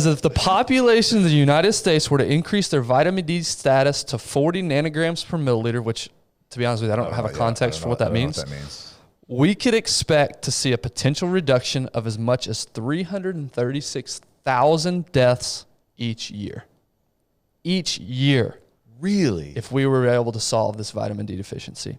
If the population of the United States were to increase their vitamin D status to 40 nanograms per milliliter, which, to be honest with you, I don't have a context for what that means. We could expect to see a potential reduction of as much as 336,000 deaths each year. Each year. Really? If we were able to solve this vitamin D deficiency.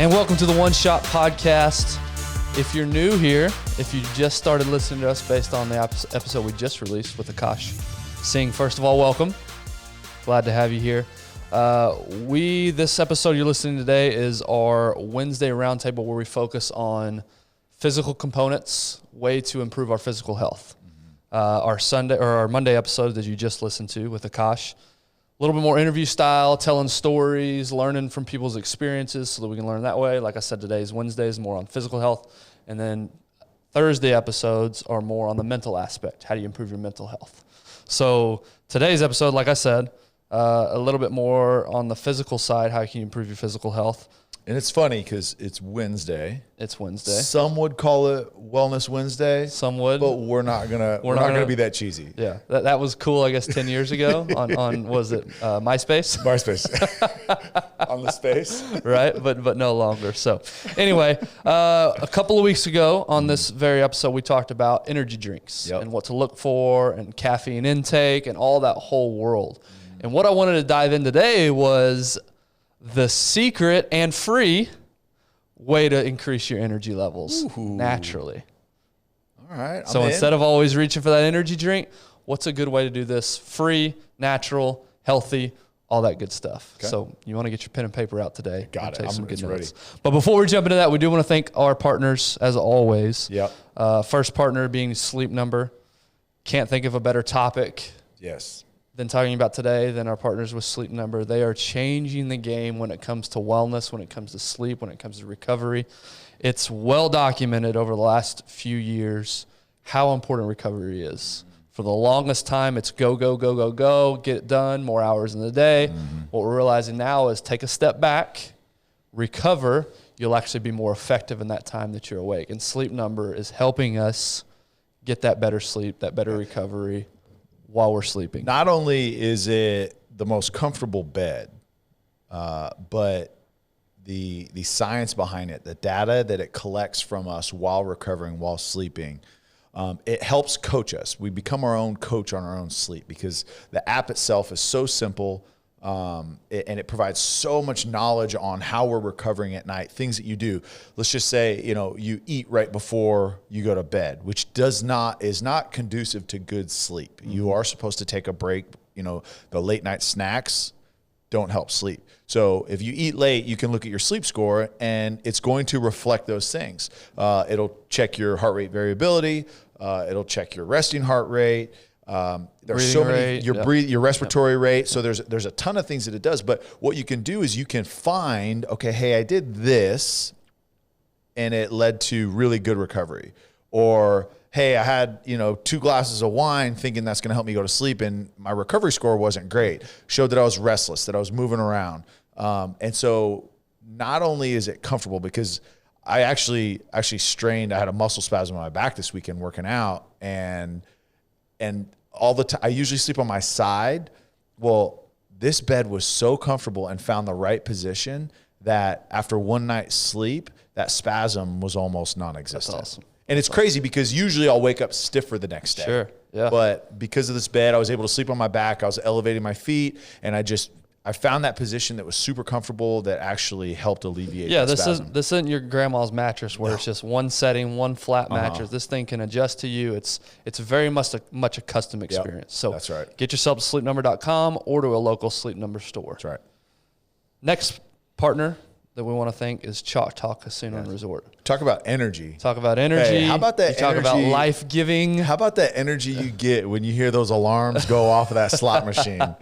And welcome to the One Shot Podcast. If you're new here, if you just started listening to us based on the episode we just released with Akash Singh, first of all, welcome. Glad to have you here. This episode you're listening to today is our Wednesday roundtable where we focus on physical components, way to improve our physical health. Our Monday episode that you just listened to with Akash, a little bit more interview style, telling stories, learning from people's experiences so that we can learn that way. Like I said, today's Wednesdays more on physical health. And then Thursday episodes are more on the mental aspect. How do you improve your mental health? So today's episode, like I said, a little bit more on the physical side. How can you improve your physical health? And it's funny because it's Wednesday. It's Wednesday. Some would call it Wellness Wednesday. Some would, but we're not gonna be that cheesy. Yeah, that was cool. I guess 10 years ago on was it MySpace? MySpace on the space, right? But no longer. So anyway, a couple of weeks ago on this very episode, we talked about energy drinks and what to look for and caffeine intake and all that whole world. And what I wanted to dive in today was the secret and free way to increase your energy levels naturally. All right. So instead of always reaching for that energy drink, what's a good way to do this? Free, natural, healthy, all that good stuff. Okay. So you want to get your pen and paper out today. Got it. Take some good ready. notes. But before we jump into that, we do want to thank our partners as always. Yep. First partner being Sleep Number. Can't think of a better topic. Yes. Than talking about today than our partners with Sleep Number. They are changing the game when it comes to wellness, when it comes to sleep, when it comes to recovery. It's well documented over the last few years how important recovery is. For the longest time, it's go, go, go, go, go, get it done, more hours in the day. What we're realizing now is take a step back, recover, you'll actually be more effective in that time that you're awake. And Sleep Number is helping us get that better sleep, that better recovery, while we're sleeping. Not only is it the most comfortable bed, but the science behind it, the data that it collects from us while recovering, while sleeping, it helps coach us. We become our own coach on our own sleep because the app itself is so simple, and it provides so much knowledge on how we're recovering at night, things that you do. Let's just say, you eat right before you go to bed, which is not conducive to good sleep. You are supposed to take a break. The late night snacks don't help sleep. So if you eat late, you can look at your sleep score and it's going to reflect those things. It'll check your heart rate variability. It'll check your resting heart rate. There's so many, your respiratory rate. So there's a ton of things that it does. But what you can do is you can find, okay, hey, I did this and it led to really good recovery. Or, hey, I had, 2 glasses of wine thinking that's going to help me go to sleep and my recovery score wasn't great. Showed that I was restless, that I was moving around. And so not only is it comfortable because I actually strained, I had a muscle spasm in my back this weekend working out and all the time, I usually sleep on my side. Well, this bed was so comfortable and found the right position that after one night's sleep, that spasm was almost non-existent. That's awesome. And it's crazy because usually I'll wake up stiffer the next day. Sure, yeah. But because of this bed, I was able to sleep on my back. I was elevating my feet, and I found that position that was super comfortable that actually helped alleviate that spasm. This isn't your grandma's mattress where it's just one setting, one flat mattress. This thing can adjust to you. It's very much a custom experience. So that's right. Get yourself to sleepnumber.com or to a local Sleep Number store. That's right. Next partner that we want to thank is Choctaw Casino and Resort. Talk about energy. Hey, how about that energy? Talk about life-giving. How about that energy you get when you hear those alarms go off of that slot machine?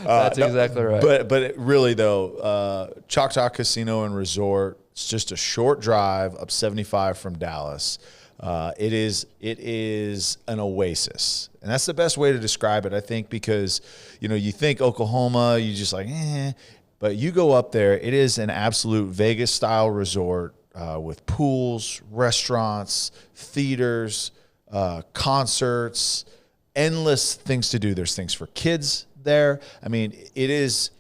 That's exactly right. But really, though, Choctaw Casino and Resort, it's just a short drive up 75 from Dallas. It is an oasis, and that's the best way to describe it, I think, because you think Oklahoma, you just like, but you go up there, it is an absolute Vegas style resort with pools, restaurants, theaters, concerts, endless things to do. There's things for kids there. I mean, it is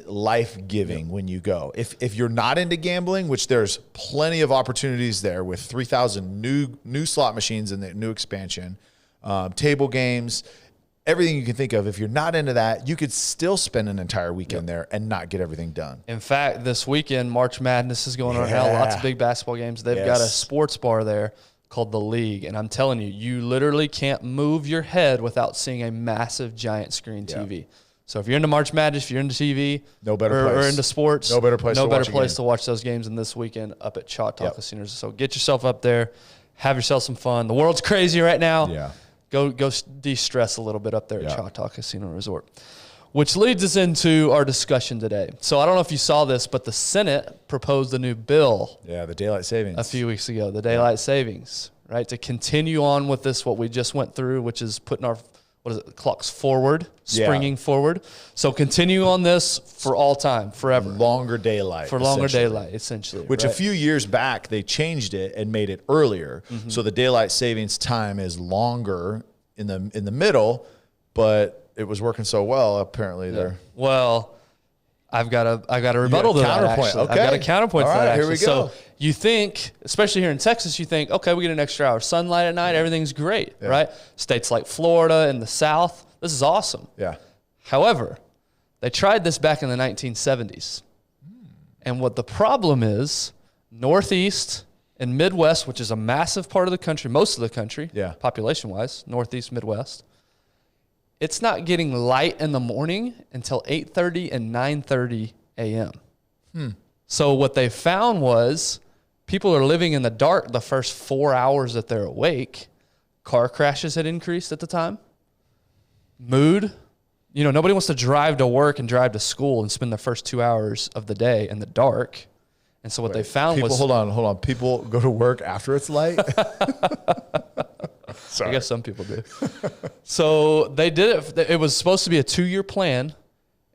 life-giving when you go. If you're not into gambling, which there's plenty of opportunities there with 3,000 new slot machines in the new expansion, table games, everything you can think of. If you're not into that, you could still spend an entire weekend there and not get everything done. In fact, this weekend, March Madness is going on now. Lots of big basketball games. They've got a sports bar there called The League. And I'm telling you, you literally can't move your head without seeing a massive giant screen TV. So if you're into March Madness, if you're into TV, no better place. Or into sports, no better place to watch those games than this weekend up at Choctaw Casino. So get yourself up there, have yourself some fun. The world's crazy right now. Yeah. Go de-stress a little bit up there at Choctaw Casino Resort. Which leads us into our discussion today. So I don't know if you saw this, but the Senate proposed a new bill. Yeah, the daylight savings. A few weeks ago, the daylight savings, right? To continue on with this, what we just went through, which is putting our clocks forward, springing forward. So continue on this for all time, forever. Longer daylight. For longer daylight, essentially. Which a few years back, they changed it and made it earlier. Mm-hmm. So the daylight savings time is longer in the middle, but it was working so well, apparently. There. Well, I've got a rebuttal to that, actually. Okay. I've got a counterpoint to that, actually. Here we go. So you think, especially here in Texas, you think, okay, we get an extra hour of sunlight at night, everything's great, right? States like Florida and the South, this is awesome. Yeah. However, they tried this back in the 1970s. And what the problem is, Northeast and Midwest, which is a massive part of the country, most of the country, population-wise, Northeast, Midwest, it's not getting light in the morning until 8:30 and 9:30 a.m. So what they found was people are living in the dark the first 4 hours that they're awake. Car crashes had increased at the time. Mood. Nobody wants to drive to work and drive to school and spend the first 2 hours of the day in the dark. And so what they found was... Hold on. People go to work after it's light? Sorry. I guess some people do. So they did it. It was supposed to be a 2-year plan,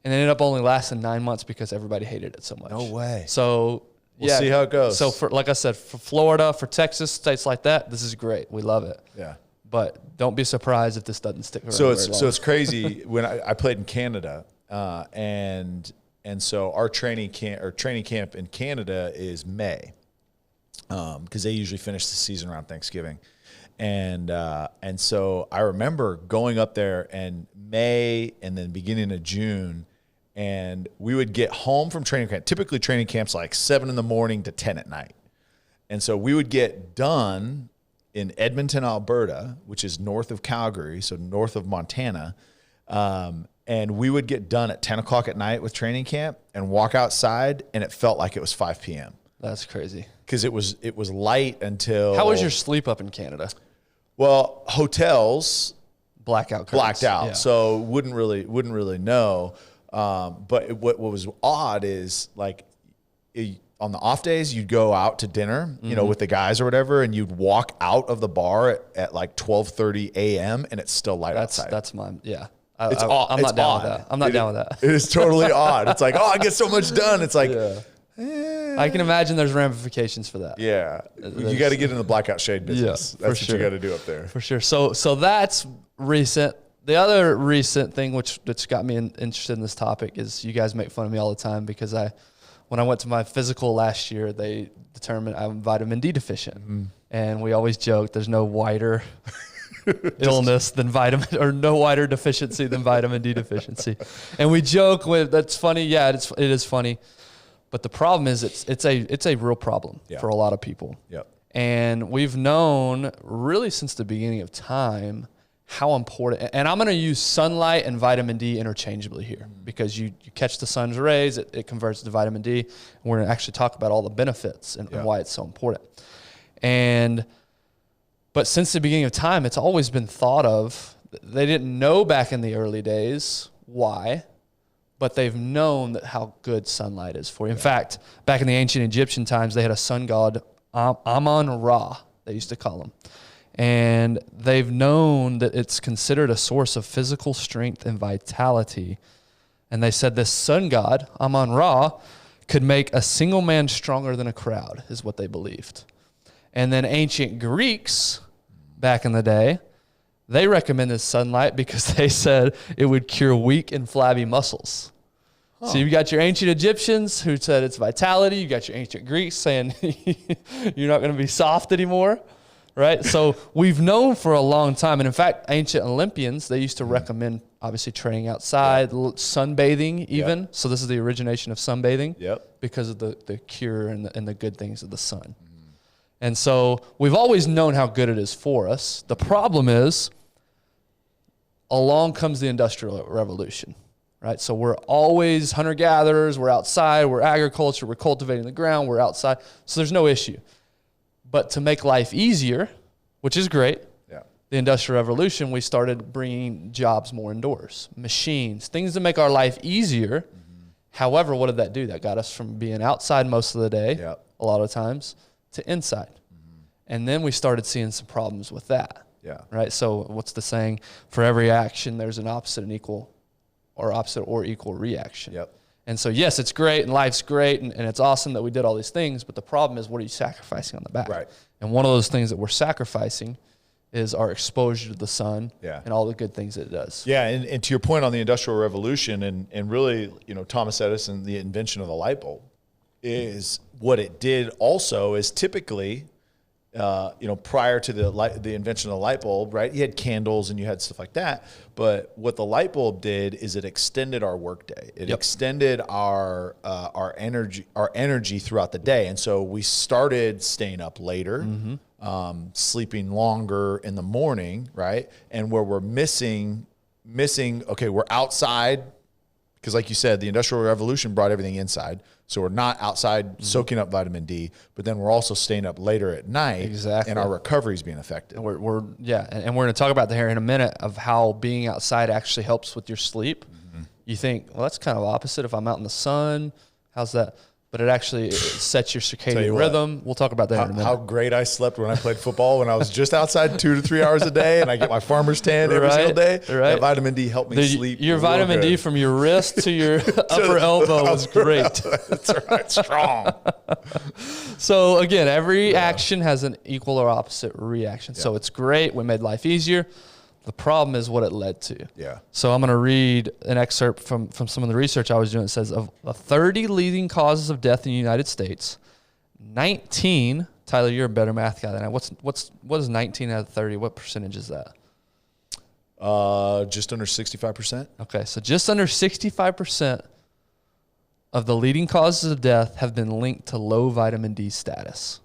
and it ended up only lasting 9 months because everybody hated it so much. No way. So we'll see how it goes. So like I said, for Florida, for Texas, states like that, this is great. We love it. Yeah. But don't be surprised if this doesn't stick around. So it's crazy. When I played in Canada, and so our training camp in Canada is May, because they usually finish the season around Thanksgiving. And so I remember going up there in May and then beginning of June, and we would get home from training camp. Typically training camp's like 7 in to 10 at night. And so we would get done in Edmonton, Alberta, which is north of Calgary, so north of Montana. And we would get done at 10 o'clock at night with training camp and walk outside, and it felt like it was 5 p.m. That's crazy. Because it was light until... How was your sleep up in Canada? Well, hotels blacked out. Yeah. So wouldn't really know. But what was odd is like on the off days you'd go out to dinner, with the guys or whatever, and you'd walk out of the bar at like 12:30 a.m. and it's still light outside. That's mine. Yeah. I'm not down with that. I'm not down with that. It is totally odd. It's like, I get so much done. It's like. Yeah. I can imagine there's ramifications for that. Yeah. You got to get in the blackout shade business. Yeah, that's what you got to do up there. For sure. So that's recent. The other recent thing that's got me interested in this topic is you guys make fun of me all the time because when I went to my physical last year, they determined I'm vitamin D deficient. Mm-hmm. And we always joke there's no wider illness than no wider deficiency than vitamin D deficiency. And we joke that's funny. Yeah, it is funny. But the problem is it's a real problem for a lot of people. Yep. And we've known really since the beginning of time how important, and I'm going to use sunlight and vitamin D interchangeably here because you catch the sun's rays, it converts to vitamin D, and we're going to actually talk about all the benefits and why it's so important. But since the beginning of time, it's always been thought of, they didn't know back in the early days why, but they've known how good sunlight is for you. In fact, back in the ancient Egyptian times, they had a sun god, Amon-Ra. they used to call them. And they've known that it's considered a source of physical strength and vitality. And they said this sun god, Amon-Ra, could make a single man stronger than a crowd, is what they believed. And then ancient Greeks, back in the day, they recommended sunlight because they said it would cure weak and flabby muscles. Huh. So you've got your ancient Egyptians who said it's vitality. You got your ancient Greeks saying you're not going to be soft anymore. Right? So we've known for a long time. And in fact, ancient Olympians, they used to recommend, obviously, training outside, sunbathing even. Yep. So this is the origination of sunbathing because of the cure and the good things of the sun. Mm. And so we've always known how good it is for us. The problem is, along comes the Industrial Revolution. Right? So we're always hunter-gatherers. We're outside. We're agriculture. We're cultivating the ground. We're outside. So there's no issue. But to make life easier, which is great, the Industrial Revolution, we started bringing jobs more indoors, machines, things to make our life easier. Mm-hmm. However, what did that do? That got us from being outside most of the day, a lot of times, to inside. Mm-hmm. And then we started seeing some problems with that. Yeah. Right? So what's the saying? For every action, there's an opposite and equal reaction. Yep. And so, yes, it's great and life's great and it's awesome that we did all these things, but the problem is, what are you sacrificing on the back? Right. And one of those things that we're sacrificing is our exposure to the sun and all the good things that it does. Yeah, and to your point on the Industrial Revolution and really, Thomas Edison, the invention of the light bulb, is what it did also is typically, prior to the invention of the light bulb, right? You had candles and you had stuff like that. But what the light bulb did is it extended our workday. It extended our energy throughout the day. And so we started staying up later, sleeping longer in the morning, right? And where we're missing, okay, we're outside because, like you said, the Industrial Revolution brought everything inside. So we're not outside soaking up vitamin D, but then we're also staying up later at night, and our recovery is being affected. And we're going to talk about that here in a minute of how being outside actually helps with your sleep. Mm-hmm. You think, well, that's kind of opposite. If I'm out in the sun, how's that? But it actually sets your circadian rhythm. We'll talk about that in a minute. How great I slept when I played football when I was just outside 2 to 3 hours a day, and I get my farmer's tan every single day. Right. That vitamin D helped me sleep. Your vitamin D from your wrist to your upper elbow was great. That's right, strong. So again, every action has an equal or opposite reaction. Yeah. So it's great. We made life easier. The problem is what it led to. Yeah. So I'm going to read an excerpt from some of the research I was doing. It says of 30 leading causes of death in the United States, 19. Tyler, you're a better math guy than I. What is 19 out of 30? What percentage is that? Just under 65%. Okay, so just under 65% of the leading causes of death have been linked to low vitamin D status,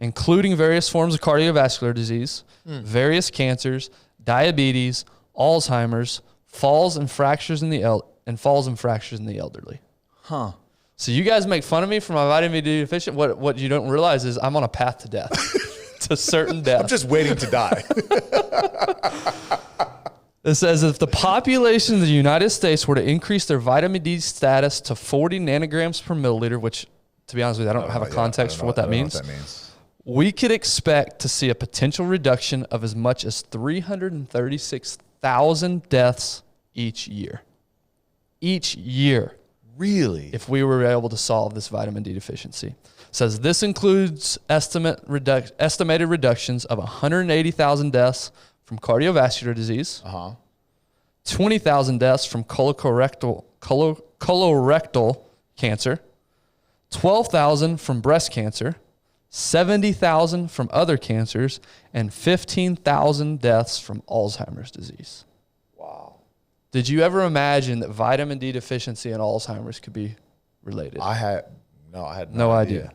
including various forms of cardiovascular disease, various cancers, diabetes, Alzheimer's, falls and fractures in the elderly. Huh. So you guys make fun of me for my vitamin D deficient. What you don't realize is I'm on a path to death, to certain death. I'm just waiting to die. It says if the population of the United States were to increase their vitamin D status to 40 nanograms per milliliter, which, to be honest with you, I don't have a context for what that means. We could expect to see a potential reduction of as much as 336,000 deaths each year. Each year. Really? If we were able to solve this vitamin D deficiency. It says this includes estimated reductions of 180,000 deaths from cardiovascular disease, 20,000 deaths from colorectal cancer, 12,000 from breast cancer, 70,000 from other cancers, and 15,000 deaths from Alzheimer's disease. Wow. Did you ever imagine that vitamin D deficiency and Alzheimer's could be related? I had no idea.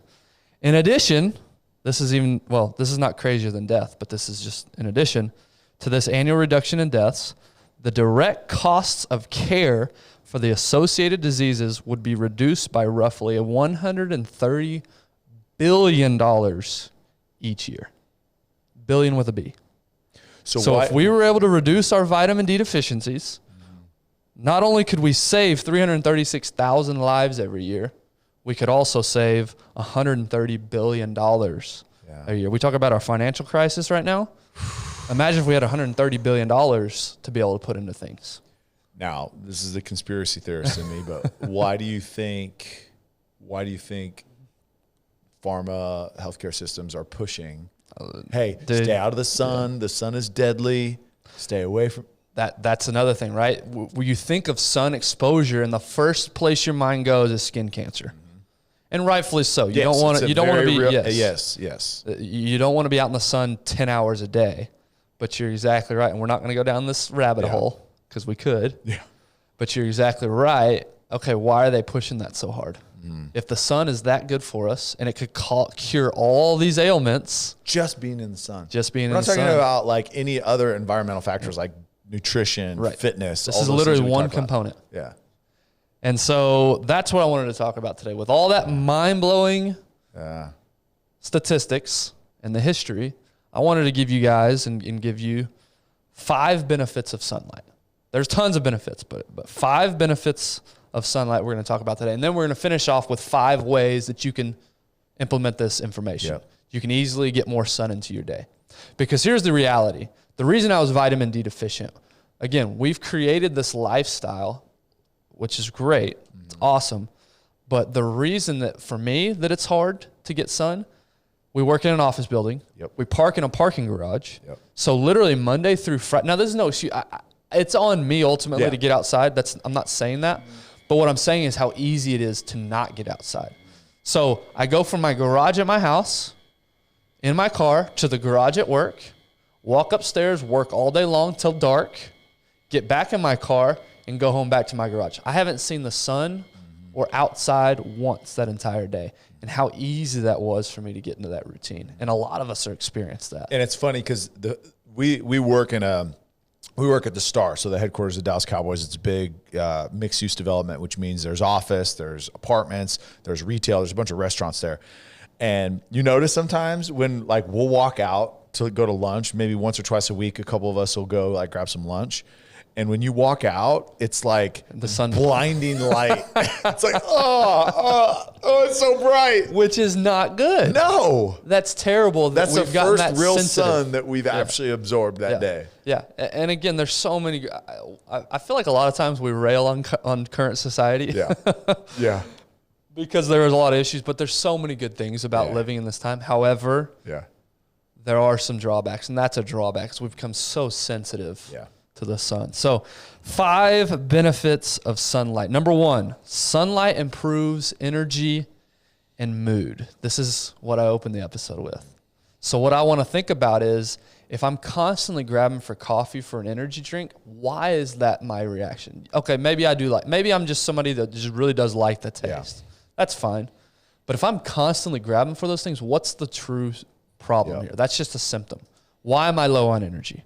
In addition, this is not crazier than death, but this is just in addition to this annual reduction in deaths, the direct costs of care for the associated diseases would be reduced by roughly $130 billion each year. Billion with a B. So if we were able to reduce our vitamin D deficiencies, not only could we save 336,000 lives every year, we could also save $130 billion a year. We talk about our financial crisis right now. Imagine if we had $130 billion to be able to put into things. Now, this is the conspiracy theorist in me, but why do you think pharma healthcare systems are pushing, hey, stay out of the sun. The sun is deadly. Stay away from that. That's another thing, right? When you think of sun exposure, and the first place your mind goes is skin cancer. And rightfully so. You don't want to be yes. You don't want to be out in the sun 10 hours a day. But you're exactly right. And we're not going to go down this rabbit hole because we could. Yeah. But you're exactly right. Okay, why are they pushing that so hard? If the sun is that good for us and it could cure all these ailments. Just being in the sun. We're not talking about like any other environmental factors like nutrition, fitness. This is literally one component. Yeah. And so that's what I wanted to talk about today. With all that mind-blowing statistics and the history, I wanted to give you guys and give you 5 benefits of sunlight. There's tons of benefits, but 5 benefits of sunlight we're going to talk about today. And then we're going to finish off with 5 ways that you can implement this information. Yep. You can easily get more sun into your day. Because here's the reality. The reason I was vitamin D deficient, again, we've created this lifestyle, which is great. It's awesome. But the reason that for me that it's hard to get sun, we work in an office building. Yep. We park in a parking garage. Yep. So literally Monday through Friday. Now, there's no excuse. It's on me ultimately to get outside. I'm not saying that. But what I'm saying is how easy it is to not get outside. So I go from my garage at my house, in my car, to the garage at work, walk upstairs, work all day long till dark, get back in my car, and go home back to my garage. I haven't seen the sun or outside once that entire day. And how easy that was for me to get into that routine. And a lot of us are experienced that. And it's funny because we work at the Star, so the headquarters of the Dallas Cowboys. It's a big mixed-use development, which means there's office, there's apartments, there's retail, there's a bunch of restaurants there. And you notice sometimes when like we'll walk out to go to lunch, maybe once or twice a week, a couple of us will go like grab some lunch. And when you walk out, it's like the sun blinding light. It's like, oh, it's so bright. Which is not good. No. That's terrible. That's the first real sun that we've actually absorbed that day. Yeah. And again, there's so many. I feel like a lot of times we rail on current society. Yeah. Yeah. Because there is a lot of issues, but there's so many good things about living in this time. However, there are some drawbacks, and that's a drawback because we've become so sensitive. To the sun. So 5 benefits of sunlight. Number 1, sunlight improves energy and mood. This is what I opened the episode with. So what I want to think about is if I'm constantly grabbing for coffee for an energy drink, why is that my reaction? Okay, maybe I'm just somebody that just really does like the taste. That's fine. But if I'm constantly grabbing for those things, what's the true problem here? That's just a symptom. Why am I low on energy?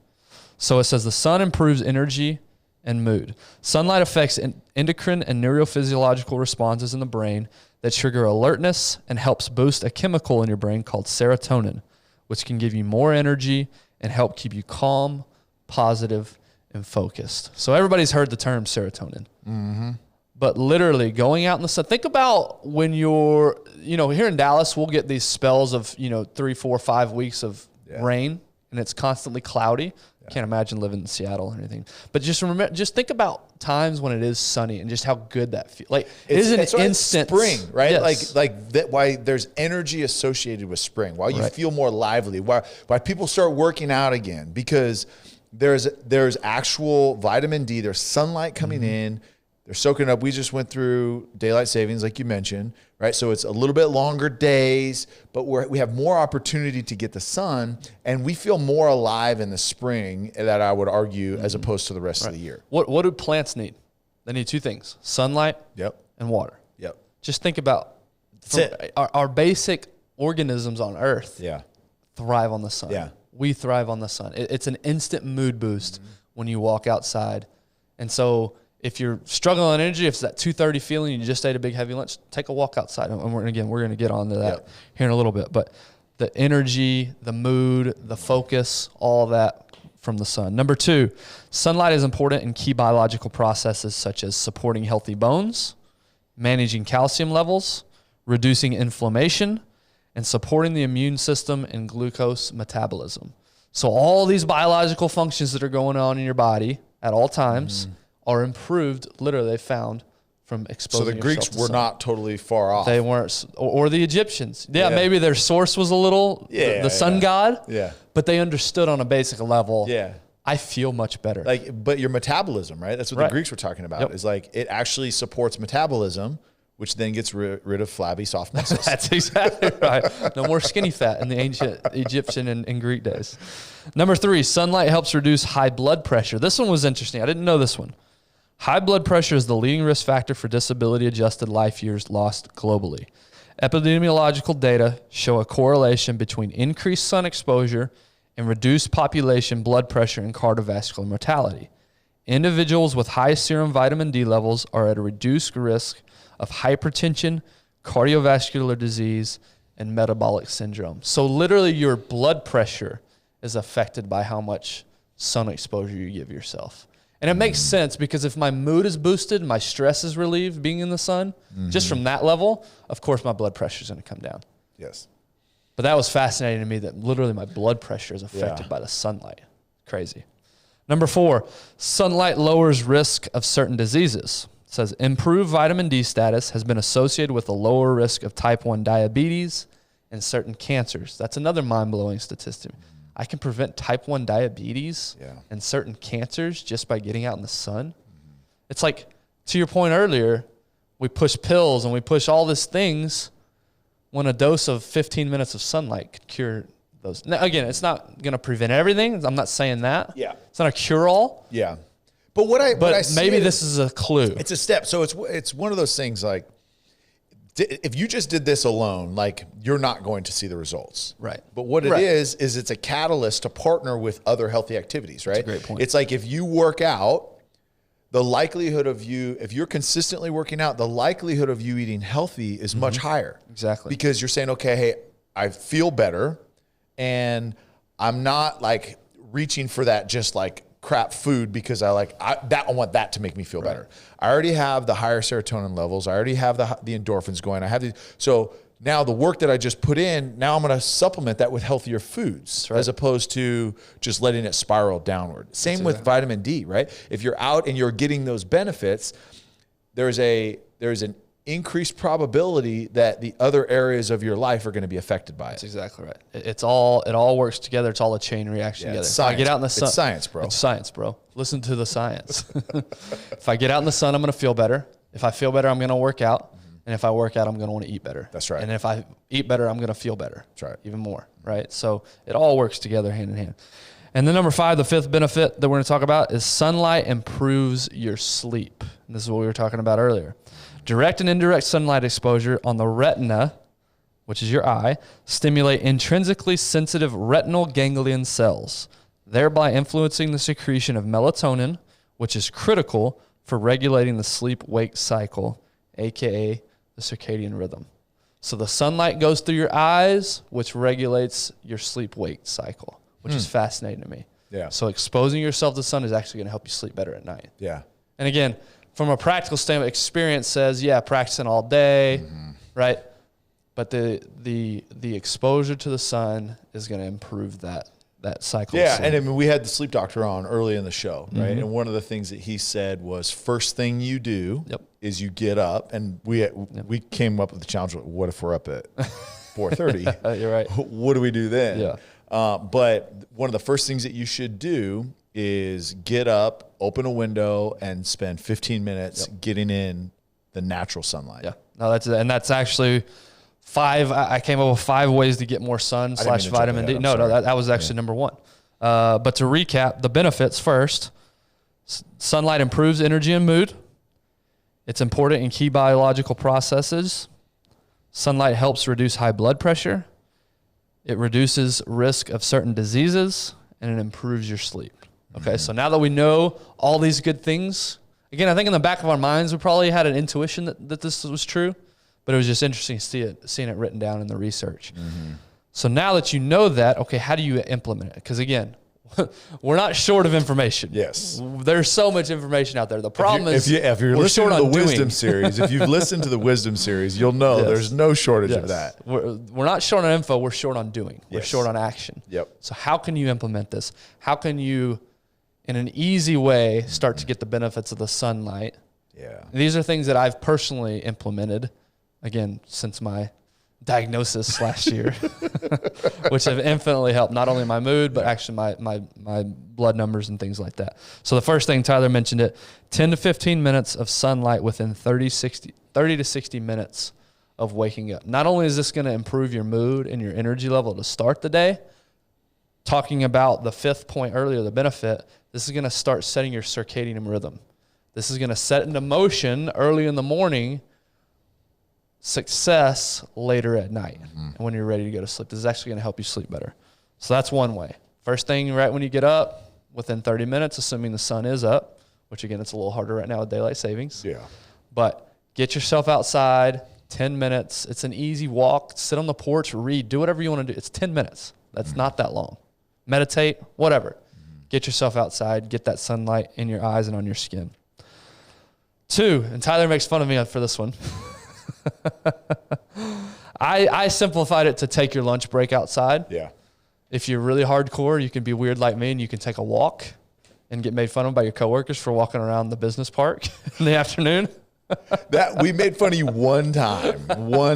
So it says the sun improves energy and mood. Sunlight affects endocrine and neurophysiological responses in the brain that trigger alertness and helps boost a chemical in your brain called serotonin, which can give you more energy and help keep you calm, positive, and focused. So everybody's heard the term serotonin. But literally going out in the sun, think about when you're, here in Dallas, we'll get these spells of, 3, 4, 5 weeks of rain, and it's constantly cloudy. Can't imagine living in Seattle or anything. But just think about times when it is sunny and just how good that feels. Like it's an instant spring, right? Yes. Like that. Why there's energy associated with spring. Why you feel more lively. Why people start working out again because there's actual vitamin D. There's sunlight coming in. They're soaking up. We just went through daylight savings, like you mentioned, right? So it's a little bit longer days, but we have more opportunity to get the sun, and we feel more alive in the spring, that I would argue, as opposed to the rest of the year. What do plants need? They need 2 things, sunlight and water. Just think about our basic organisms on Earth thrive on the sun. We thrive on the sun. It's an instant mood boost when you walk outside. And so if you're struggling on energy, if it's that 2:30 feeling, you just ate a big heavy lunch, take a walk outside. And we're going to get onto that here in a little bit. But the energy, the mood, the focus, all that from the sun. Number 2, sunlight is important in key biological processes such as supporting healthy bones, managing calcium levels, reducing inflammation, and supporting the immune system and glucose metabolism. So all these biological functions that are going on in your body at all times are improved, literally they found, from exposing So the Greeks were not totally far off. They weren't, or the Egyptians. Yeah, maybe their source was a little, the sun god. Yeah. But they understood on a basic level. Yeah. I feel much better. But your metabolism, right? That's what the Greeks were talking about. Is like it actually supports metabolism, which then gets rid of flabby, soft muscles. That's exactly right. No more skinny fat in the ancient Egyptian and Greek days. Number 3, sunlight helps reduce high blood pressure. This one was interesting. I didn't know this one. High blood pressure is the leading risk factor for disability-adjusted life years lost globally. Epidemiological data show a correlation between increased sun exposure and reduced population blood pressure and cardiovascular mortality. Individuals with high serum vitamin D levels are at a reduced risk of hypertension, cardiovascular disease, and metabolic syndrome. So literally your blood pressure is affected by how much sun exposure you give yourself. And it makes sense because if my mood is boosted, my stress is relieved being in the sun, just from that level, of course my blood pressure is going to come down. Yes. But that was fascinating to me that literally my blood pressure is affected by the sunlight. Crazy. Number 4, sunlight lowers risk of certain diseases. It says improved vitamin D status has been associated with a lower risk of type 1 diabetes and certain cancers. That's another mind-blowing statistic. I can prevent type 1 diabetes and certain cancers just by getting out in the sun. It's like, to your point earlier, we push pills and we push all these things when a dose of 15 minutes of sunlight could cure those. Now, again, it's not going to prevent everything. I'm not saying that. Yeah. It's not a cure-all. Yeah. But what I maybe this is a clue. It's a step. So it's one of those things like, if you just did this alone, like you're not going to see the results. Right. But what it is it's a catalyst to partner with other healthy activities, right? That's a great point. It's like if you work out, the likelihood of you, if you're consistently working out, the likelihood of you eating healthy is much higher. Exactly. Because you're saying, okay, hey, I feel better and I'm not like reaching for that just like crap food because I want that to make me feel better. I already have the higher serotonin levels. I already have the endorphins going. I have these. So now the work that I just put in, now I'm going to supplement that with healthier foods as opposed to just letting it spiral downward. Same with vitamin D, right? If you're out and you're getting those benefits, there's an increased probability that the other areas of your life are going to be affected by it. That's exactly right. It all works together. It's all a chain reaction together. If I get out in the sun, it's science, bro. It's science, bro. Listen to the science. If I get out in the sun, I'm going to feel better. If I feel better, I'm going to work out. And if I work out, I'm going to want to eat better. That's right. And if I eat better, I'm going to feel better. That's right. Even more, right? So it all works together hand in hand. And then number 5, the 5th benefit that we're going to talk about is sunlight improves your sleep. And this is what we were talking about earlier. Direct and indirect sunlight exposure on the retina, which is your eye, stimulate intrinsically sensitive retinal ganglion cells, thereby influencing the secretion of melatonin, which is critical for regulating the sleep-wake cycle, aka the circadian rhythm. So the sunlight goes through your eyes, which regulates your sleep-wake cycle, which is fascinating to me. Yeah. So exposing yourself to the sun is actually going to help you sleep better at night. Yeah. And again, from a practical standpoint, experience says, practicing all day, right? But the exposure to the sun is going to improve that cycle. Yeah, and I mean, we had the sleep doctor on early in the show, right? And one of the things that he said was, first thing you do is you get up, and we came up with the challenge. What if we're up at 4:30? You're right. What do we do then? Yeah. But one of the first things that you should do is get up, open a window, and spend 15 minutes getting in the natural sunlight. Yeah. No, that's actually 5. I came up with 5 ways to get more sun / vitamin D. No, that was actually number 1. But to recap, the benefits first: sunlight improves energy and mood. It's important in key biological processes. Sunlight helps reduce high blood pressure. It reduces risk of certain diseases, and it improves your sleep. Okay, so now that we know all these good things, again, I think in the back of our minds, we probably had an intuition that this was true, but it was just interesting seeing it written down in the research. So now that you know that, okay, how do you implement it? Because again, we're not short of information. Yes. There's so much information out there. The problem is if you're listening to the Wisdom series, if you've listened to the Wisdom series, you'll know there's no shortage of that. We're not short on info. We're short on doing. We're short on action. Yep. So how can you implement this? How can you, in an easy way, start to get the benefits of the sunlight? Yeah. These are things that I've personally implemented, again, since my diagnosis last year, which have infinitely helped not only my mood, but actually my blood numbers and things like that. So the first thing, Tyler mentioned it, 10 to 15 minutes of sunlight within 30 to 60 minutes of waking up. Not only is this going to improve your mood and your energy level to start the day, talking about the fifth point earlier, the benefit, this is going to start setting your circadian rhythm. This is going to set into motion early in the morning, success later at night, and when you're ready to go to sleep. This is actually going to help you sleep better. So that's one way. First thing, right when you get up, within 30 minutes, assuming the sun is up, which again, it's a little harder right now with daylight savings. Yeah. But get yourself outside, 10 minutes. It's an easy walk. Sit on the porch, read, do whatever you want to do. It's 10 minutes. That's not that long. Meditate, whatever. Get yourself outside, get that sunlight in your eyes and on your skin. 2, and Tyler makes fun of me for this one. I simplified it to take your lunch break outside. Yeah. If you're really hardcore, you can be weird like me and you can take a walk and get made fun of by your coworkers for walking around the business park in the afternoon. That we made fun of you one time. Well,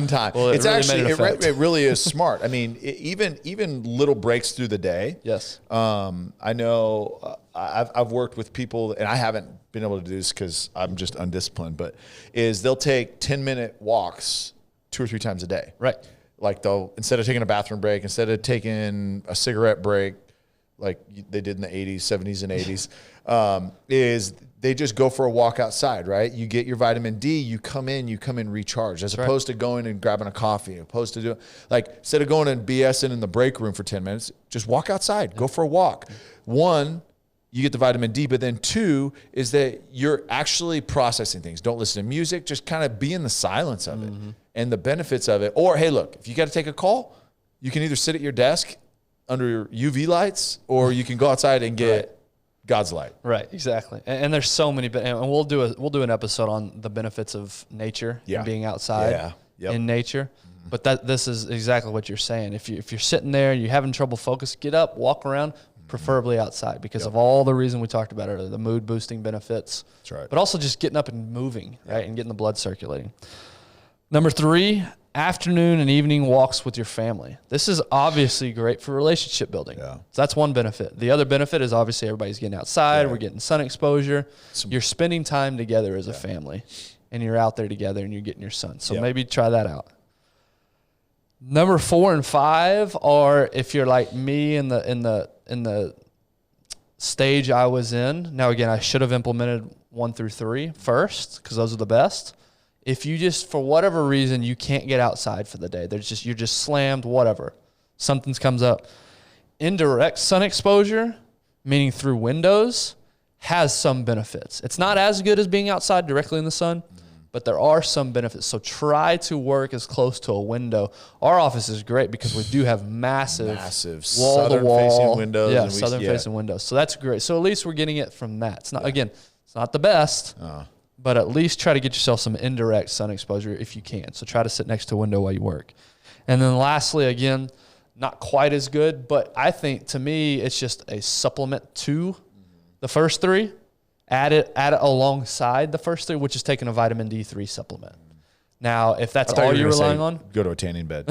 It's really actually made an effect. it really is smart. I mean, even little breaks through the day. Yes. I know I've worked with people, and I haven't been able to do this because I'm just undisciplined. But they'll take 10-minute walks 2 or 3 times a day. Right. Like they'll, instead of taking a bathroom break, instead of taking a cigarette break, like they did in the 80s, 70s, and 80s, they just go for a walk outside, right? You get your vitamin D, you come in recharged, as opposed to going and grabbing a coffee, opposed to doing, like, instead of going and BSing in the break room for 10 minutes, just walk outside, go for a walk. 1, you get the vitamin D, but then 2 is that you're actually processing things. Don't listen to music, just kind of be in the silence of it and the benefits of it. Or, hey, look, if you got to take a call, you can either sit at your desk under your UV lights, or you can go outside and get God's light. Right, exactly. And there's so many, and we'll do an episode on the benefits of nature and being outside in nature. But this is exactly what you're saying. If you're sitting there, you're having trouble focus, get up, walk around, preferably outside, because of all the reason we talked about earlier, the mood boosting benefits. That's right. But also just getting up and moving, right, and getting the blood circulating. Number 3, afternoon and evening walks with your family. This is obviously great for relationship building. Yeah. So that's one benefit. The other benefit is obviously everybody's getting outside. We're getting sun exposure. You're spending time together as a family, and you're out there together and you're getting your sun. So maybe try that out. Number 4 and 5 are, if you're like me in the stage I was in. Now again, I should have implemented 1 through 3 first, because those are the best. If you just, for whatever reason, you can't get outside for the day, you're just slammed, whatever, something's comes up. Indirect sun exposure, meaning through windows, has some benefits. It's not as good as being outside directly in the sun, but there are some benefits. So try to work as close to a window. Our office is great because we do have massive wall-to-wall southern-facing windows. Yeah, southern-facing windows. So that's great. So at least we're getting it from that. It's not again, it's not the best. But at least try to get yourself some indirect sun exposure if you can. So try to sit next to a window while you work. And then lastly, again, not quite as good, but I think to me it's just a supplement to the first 3. Add it alongside the first 3, which is taking a vitamin D3 supplement. Now, if that's all you're relying on, go to a tanning bed.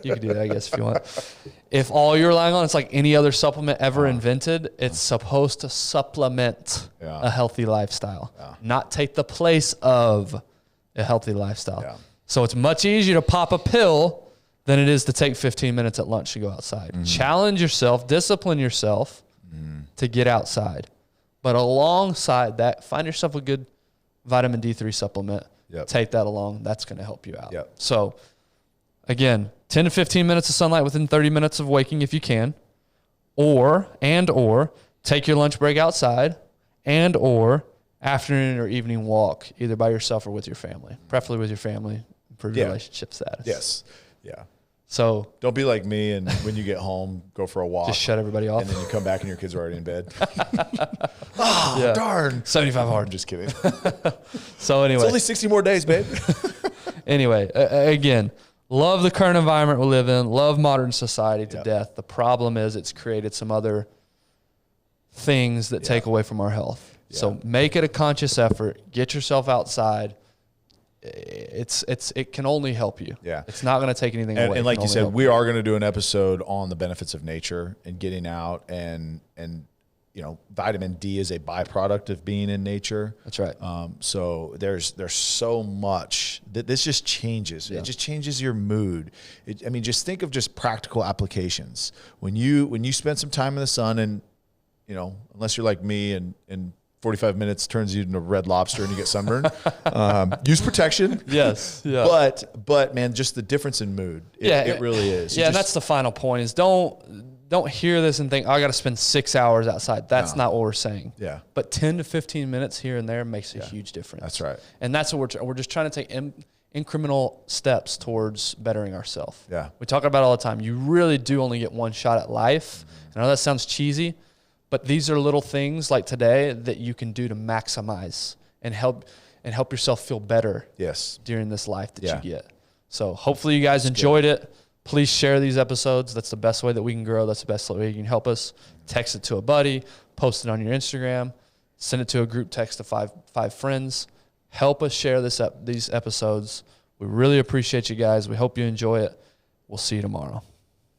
You can do that, I guess, if you want. If all you're relying on, it's like any other supplement ever invented. It's supposed to supplement a healthy lifestyle, not take the place of a healthy lifestyle. Yeah. So it's much easier to pop a pill than it is to take 15 minutes at lunch to go outside. Challenge yourself, discipline yourself to get outside. But alongside that, find yourself a good vitamin D3 supplement. Take that along. That's going to help you out. So, again, 10 to 15 minutes of sunlight within 30 minutes of waking if you can. Or take your lunch break outside, or afternoon or evening walk, either by yourself or with your family. Preferably with your family. Improve your relationship status. Yes. Yeah. So don't be like me, and when you get home, go for a walk. Just shut everybody off. And then you come back and your kids are already in bed. Darn. 75 hard. I'm just kidding. So anyway. It's only 60 more days, babe. Anyway, again, love the current environment we live in. Love modern society to death. The problem is it's created some other things that take away from our health. Yeah. So make it a conscious effort. Get yourself outside. It can only help you. Yeah. It's not going to take anything away. And like you said, we are going to do an episode on the benefits of nature and getting out, and you know, vitamin D is a byproduct of being in nature. That's right. So there's so much that this just changes. Yeah. It just changes your mood. I mean, just think of just practical applications. When you spend some time in the sun, and you know, unless you're like me and 45 minutes turns you into a red lobster and you get sunburned. Use protection. Yes. Yeah. But man, just the difference in mood. It really is. Yeah. And that's the final point is don't hear this and think, oh, I got to spend 6 hours outside. That's not what we're saying. Yeah. But 10 to 15 minutes here and there makes a huge difference. That's right. And that's what we're just trying to take incremental steps towards bettering ourselves. Yeah. We talk about it all the time. You really do only get one shot at life. I know that sounds cheesy, but these are little things like today that you can do to maximize and help yourself feel better during this life that you get. So hopefully you guys enjoyed it. Please share these episodes. That's the best way that we can grow. That's the best way you can help us. Text it to a buddy. Post it on your Instagram. Send it to a group text to five friends. Help us share these episodes. We really appreciate you guys. We hope you enjoy it. We'll see you tomorrow.